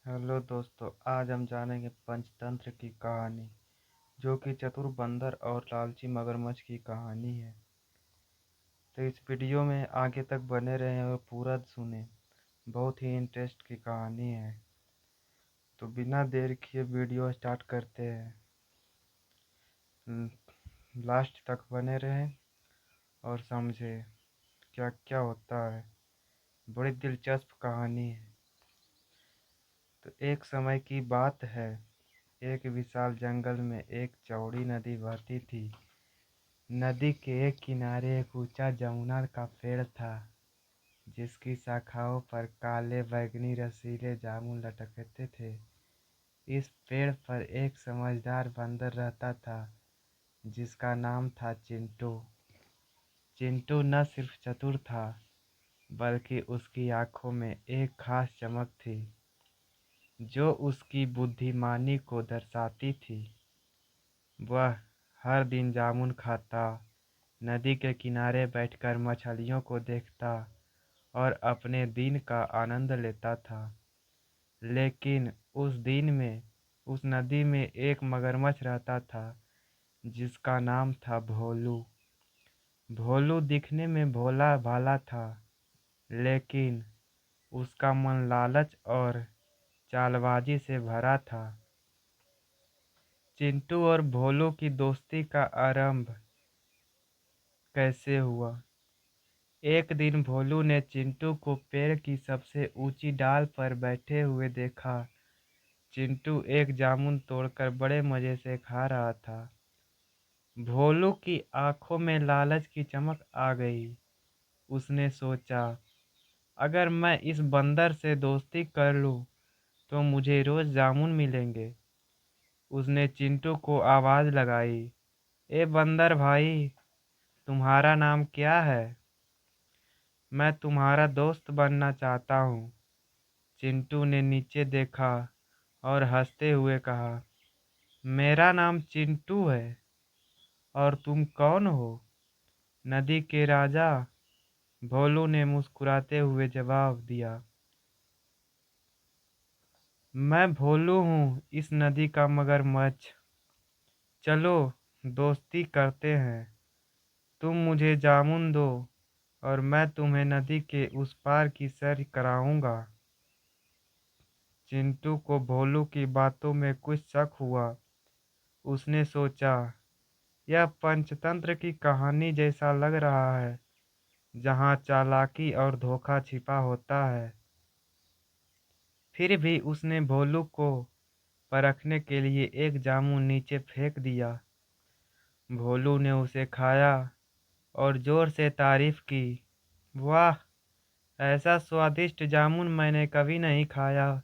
Hello दोस्तों, आज हम जानेंगे पंचतंत्र की कहानी, जो कि चतुर बंदर और लालची मगरमच्छ की कहानी है। तो इस वीडियो में आगे तक बने रहें और पूरा सुने। बहुत ही इंटरेस्ट की कहानी है। तो बिना देर किए वीडियो स्टार्ट करते हैं। लास्ट तक बने रहें और समझे क्या क्या होता है। बड़ी दिलचस्प कहानी है। तो एक समय की बात है। एक विशाल जंगल में एक चौड़ी नदी बहती थी। नदी के एक किनारे एक ऊंचा जमुना का पेड़ था, जिसकी शाखाओं पर काले बैंगनी रसीले जामुन लटकते थे। इस पेड़ पर एक समझदार बंदर रहता था, जिसका नाम था चिंटू। चिंटू न सिर्फ चतुर था, बल्कि उसकी आंखों में एक खास चमक थी, जो उसकी बुद्धिमानी को दर्शाती थी। वह हर दिन जामुन खाता, नदी के किनारे बैठकर मछलियों को देखता और अपने दिन का आनंद लेता था। लेकिन उस नदी में एक मगरमच्छ रहता था, जिसका नाम था भोलू। भोलू दिखने में भोला भाला था, लेकिन उसका मन लालच और चालबाजी से भरा था। चिंटू और भोलू की दोस्ती का आरंभ कैसे हुआ? एक दिन भोलू ने चिंटू को पेड़ की सबसे ऊंची डाल पर बैठे हुए देखा। चिंटू एक जामुन तोड़कर बड़े मजे से खा रहा था। भोलू की आंखों में लालच की चमक आ गई। उसने सोचा, अगर मैं इस बंदर से दोस्ती कर लूं, तो मुझे रोज जामुन मिलेंगे। उसने चिंटू को आवाज लगाई, ए बंदर भाई, तुम्हारा नाम क्या है? मैं तुम्हारा दोस्त बनना चाहता हूँ। चिंटू ने नीचे देखा और हंसते हुए कहा, मेरा नाम चिंटू है। और तुम कौन हो? नदी के राजा? भोलू ने मुस्कुराते हुए जवाब दिया, मैं भोलू हूँ, इस नदी का मगरमच्छ। चलो दोस्ती करते हैं। तुम मुझे जामुन दो और मैं तुम्हें नदी के उस पार की सैर कराऊंगा। चिंटू को भोलू की बातों में कुछ शक हुआ। उसने सोचा, यह पंचतंत्र की कहानी जैसा लग रहा है, जहाँ चालाकी और धोखा छिपा होता है। फिर भी उसने भोलू को परखने के लिए एक जामुन नीचे फेंक दिया। भोलू ने उसे खाया और जोर से तारीफ की, वाह, ऐसा स्वादिष्ट जामुन मैंने कभी नहीं खाया।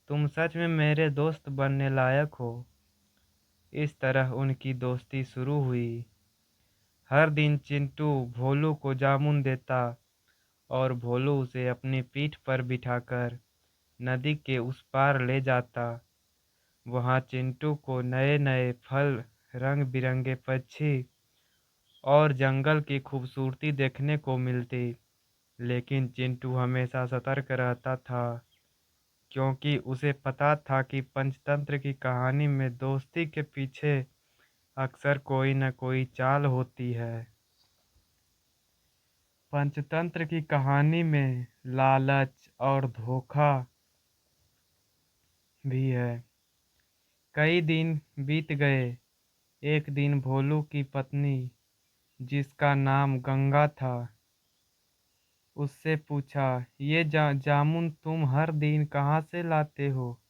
तुम सच में मेरे दोस्त बनने लायक हो। इस तरह उनकी दोस्ती शुरू हुई। हर दिन चिंटू भोलू को जामुन देता और भोलू उसे अपनी पीठ पर बिठाकर नदी के उस पार ले जाता। वहाँ चिंटू को नए नए फल, रंग बिरंगे पक्षी और जंगल की खूबसूरती देखने को मिलती। लेकिन चिंटू हमेशा सतर्क रहता था, क्योंकि उसे पता था कि पंचतंत्र की कहानी में दोस्ती के पीछे अक्सर कोई न कोई चाल होती है। पंचतंत्र की कहानी में लालच और धोखा भी है। कई दिन बीत गए। एक दिन भोलू की पत्नी, जिसका नाम गंगा था, उससे पूछा, ये जामुन तुम हर दिन कहाँ से लाते हो?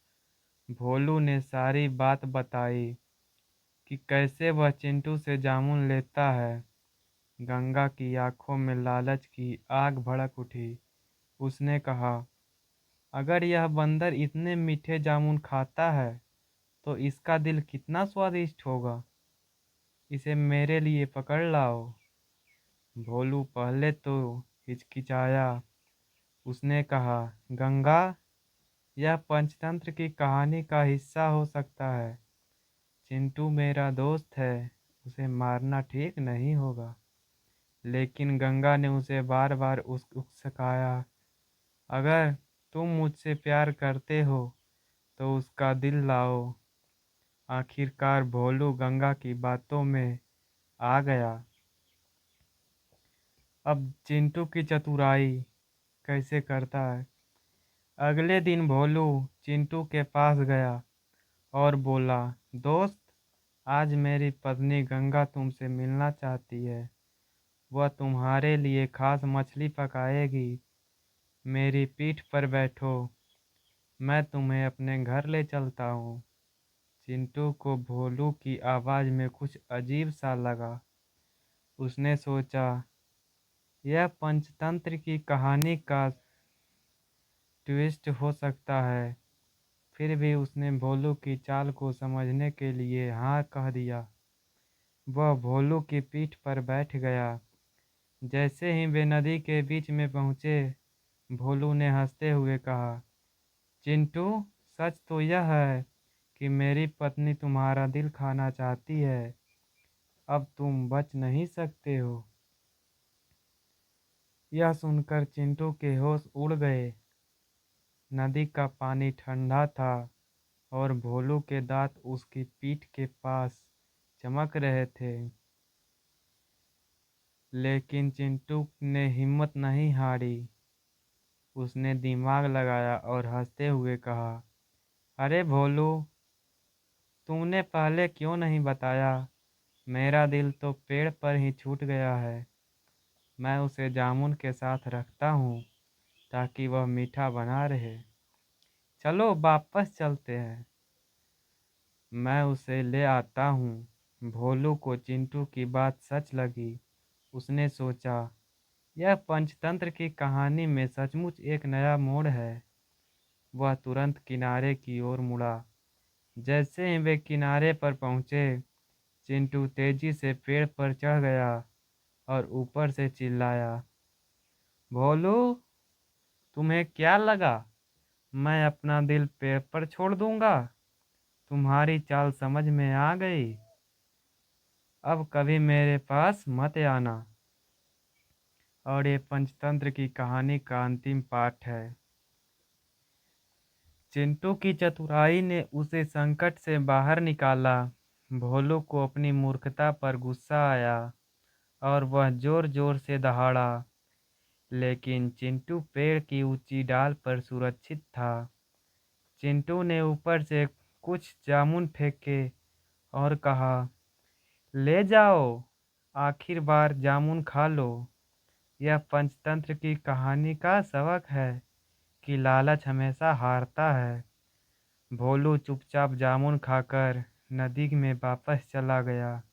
भोलू ने सारी बात बताई कि कैसे वह चिंटू से जामुन लेता है। गंगा की आंखों में लालच की आग भड़क उठी। उसने कहा, अगर यह बंदर इतने मीठे जामुन खाता है, तो इसका दिल कितना स्वादिष्ट होगा। इसे मेरे लिए पकड़ लाओ। भोलू पहले तो हिचकिचाया। उसने कहा, गंगा, यह पंचतंत्र की कहानी का हिस्सा हो सकता है। चिंटू मेरा दोस्त है, उसे मारना ठीक नहीं होगा। लेकिन गंगा ने उसे बार बार उकसाया, अगर तुम मुझसे प्यार करते हो, तो उसका दिल लाओ। आखिरकार भोलू गंगा की बातों में आ गया। अब चिंटू की चतुराई कैसे करता है। अगले दिन भोलू चिंटू के पास गया और बोला, दोस्त, आज मेरी पत्नी गंगा तुमसे मिलना चाहती है। वह तुम्हारे लिए खास मछली पकाएगी। मेरी पीठ पर बैठो, मैं तुम्हें अपने घर ले चलता हूँ। चिंटू को भोलू की आवाज़ में कुछ अजीब सा लगा। उसने सोचा, यह पंचतंत्र की कहानी का ट्विस्ट हो सकता है। फिर भी उसने भोलू की चाल को समझने के लिए हाँ कह दिया। वह भोलू की पीठ पर बैठ गया। जैसे ही वे नदी के बीच में पहुँचे, भोलू ने हंसते हुए कहा, चिंटू, सच तो यह है कि मेरी पत्नी तुम्हारा दिल खाना चाहती है। अब तुम बच नहीं सकते हो। यह सुनकर चिंटू के होश उड़ गए। नदी का पानी ठंडा था और भोलू के दांत उसकी पीठ के पास चमक रहे थे। लेकिन चिंटू ने हिम्मत नहीं हारी। उसने दिमाग लगाया और हंसते हुए कहा, अरे भोलू, तुमने पहले क्यों नहीं बताया? मेरा दिल तो पेड़ पर ही छूट गया है। मैं उसे जामुन के साथ रखता हूँ ताकि वह मीठा बना रहे। चलो वापस चलते हैं, मैं उसे ले आता हूँ। भोलू को चिंटू की बात सच लगी। उसने सोचा, यह पंचतंत्र की कहानी में सचमुच एक नया मोड़ है। वह तुरंत किनारे की ओर मुड़ा। जैसे ही वे किनारे पर पहुँचे, चिंटू तेजी से पेड़ पर चढ़ गया और ऊपर से चिल्लाया, भोलू, तुम्हें क्या लगा मैं अपना दिल पेड़ पर छोड़ दूंगा? तुम्हारी चाल समझ में आ गई। अब कभी मेरे पास मत आना। और ये पंचतंत्र की कहानी का अंतिम पार्ट है। चिंटू की चतुराई ने उसे संकट से बाहर निकाला। भोलू को अपनी मूर्खता पर गुस्सा आया और वह जोर जोर से दहाड़ा। लेकिन चिंटू पेड़ की ऊंची डाल पर सुरक्षित था। चिंटू ने ऊपर से कुछ जामुन फेंके और कहा, ले जाओ, आखिर बार जामुन खा लो। यह पंचतंत्र की कहानी का सबक है कि लालच हमेशा हारता है। भोलू चुपचाप जामुन खाकर नदी में वापस चला गया।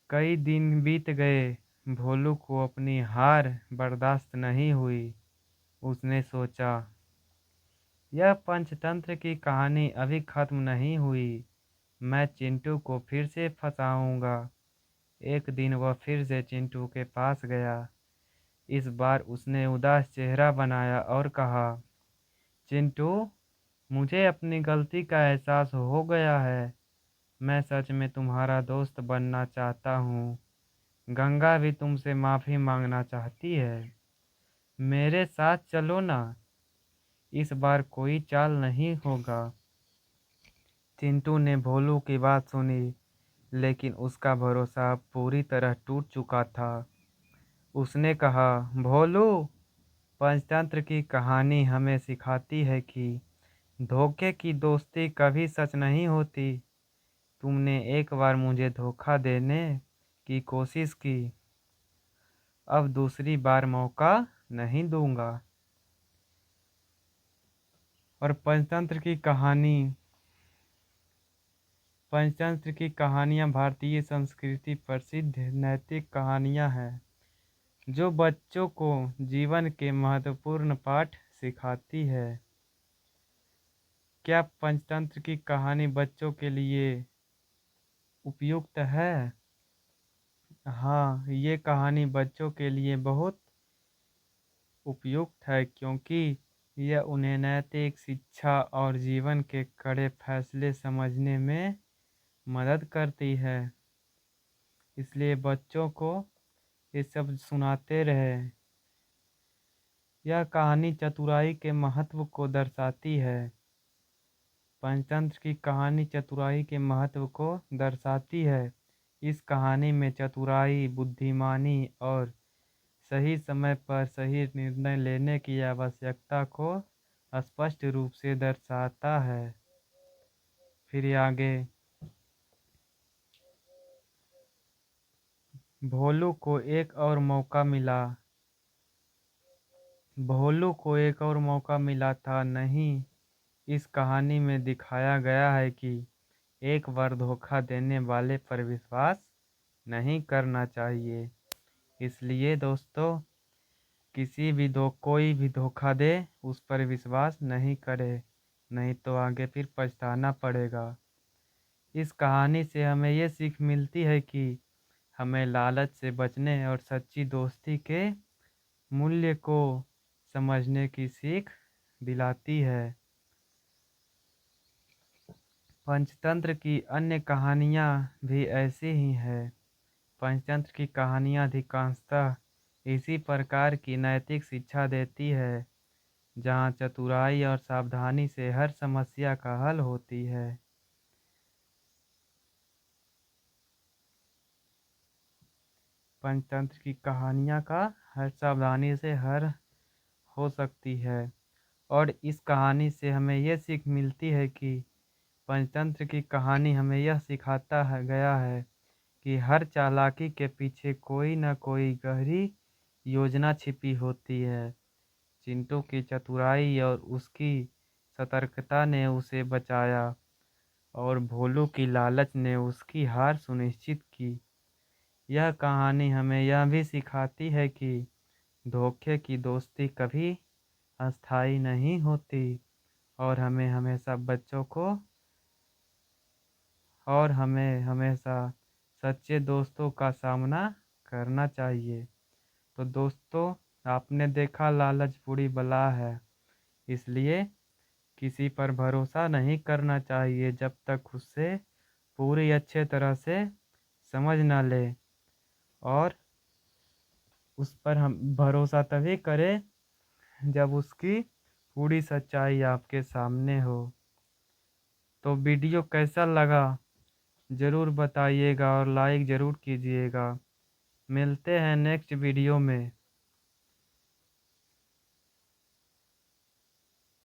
कई दिन बीत गए। भोलू को अपनी हार बर्दाश्त नहीं हुई। उसने सोचा, यह पंचतंत्र की कहानी अभी खत्म नहीं हुई। मैं चिंटू को फिर से फंसाऊंगा। एक दिन वह फिर से चिंटू के पास गया। इस बार उसने उदास चेहरा बनाया और कहा, चिंटू, मुझे अपनी गलती का एहसास हो गया है। मैं सच में तुम्हारा दोस्त बनना चाहता हूँ। गंगा भी तुमसे माफ़ी मांगना चाहती है। मेरे साथ चलो ना। इस बार कोई चाल नहीं होगा। चिंटू ने भोलू की बात सुनी, लेकिन उसका भरोसा अब पूरी तरह टूट चुका था। उसने कहा, भोलू, पंचतंत्र की कहानी हमें सिखाती है कि धोखे की दोस्ती कभी सच नहीं होती। तुमने एक बार मुझे धोखा देने की कोशिश की, अब दूसरी बार मौका नहीं दूंगा। और पंचतंत्र की कहानियाँ भारतीय संस्कृति प्रसिद्ध नैतिक कहानियाँ हैं जो बच्चों को जीवन के महत्वपूर्ण पाठ सिखाती है। क्या पंचतंत्र की कहानी बच्चों के लिए उपयुक्त है? हाँ, ये कहानी बच्चों के लिए बहुत उपयुक्त है क्योंकि यह उन्हें नैतिक शिक्षा और जीवन के कड़े फैसले समझने में मदद करती है। इसलिए बच्चों को ये सब सुनाते रहे। यह कहानी चतुराई के महत्व को दर्शाती है। पंचतंत्र की कहानी चतुराई के महत्व को दर्शाती है। इस कहानी में चतुराई, बुद्धिमानी और सही समय पर सही निर्णय लेने की आवश्यकता को स्पष्ट रूप से दर्शाता है। फिर आगे, भोलू को एक और मौका मिला। भोलू को एक और मौका मिला था। नहीं, इस कहानी में दिखाया गया है कि एक बार धोखा देने वाले पर विश्वास नहीं करना चाहिए। इसलिए दोस्तों, कोई भी धोखा दे उस पर विश्वास नहीं करे, नहीं तो आगे फिर पछताना पड़ेगा। इस कहानी से हमें ये सीख मिलती है कि हमें लालच से बचने और सच्ची दोस्ती के मूल्य को समझने की सीख दिलाती है। पंचतंत्र की अन्य कहानियाँ भी ऐसी ही हैं। पंचतंत्र की कहानियाँ अधिकांशतः इसी प्रकार की नैतिक शिक्षा देती है, जहाँ चतुराई और सावधानी से हर समस्या का हल होती है। पंचतंत्र की कहानियाँ का हर सावधानी से हर हो सकती है। और इस कहानी से हमें यह सीख मिलती है कि पंचतंत्र की कहानी हमें यह सिखाता है गया है कि हर चालाकी के पीछे कोई न कोई गहरी योजना छिपी होती है। चिंटू की चतुराई और उसकी सतर्कता ने उसे बचाया, और भोलू की लालच ने उसकी हार सुनिश्चित की। यह कहानी हमें यह भी सिखाती है कि धोखे की दोस्ती कभी अस्थायी नहीं होती, और हमें हमेशा सच्चे दोस्तों का सामना करना चाहिए। तो दोस्तों, आपने देखा, लालच बुरी बला है, इसलिए किसी पर भरोसा नहीं करना चाहिए जब तक उससे पूरी अच्छे तरह से समझ ना ले। और उस पर हम भरोसा तभी करें जब उसकी पूरी सच्चाई आपके सामने हो। तो वीडियो कैसा लगा ज़रूर बताइएगा और लाइक ज़रूर कीजिएगा। मिलते हैं नेक्स्ट वीडियो में।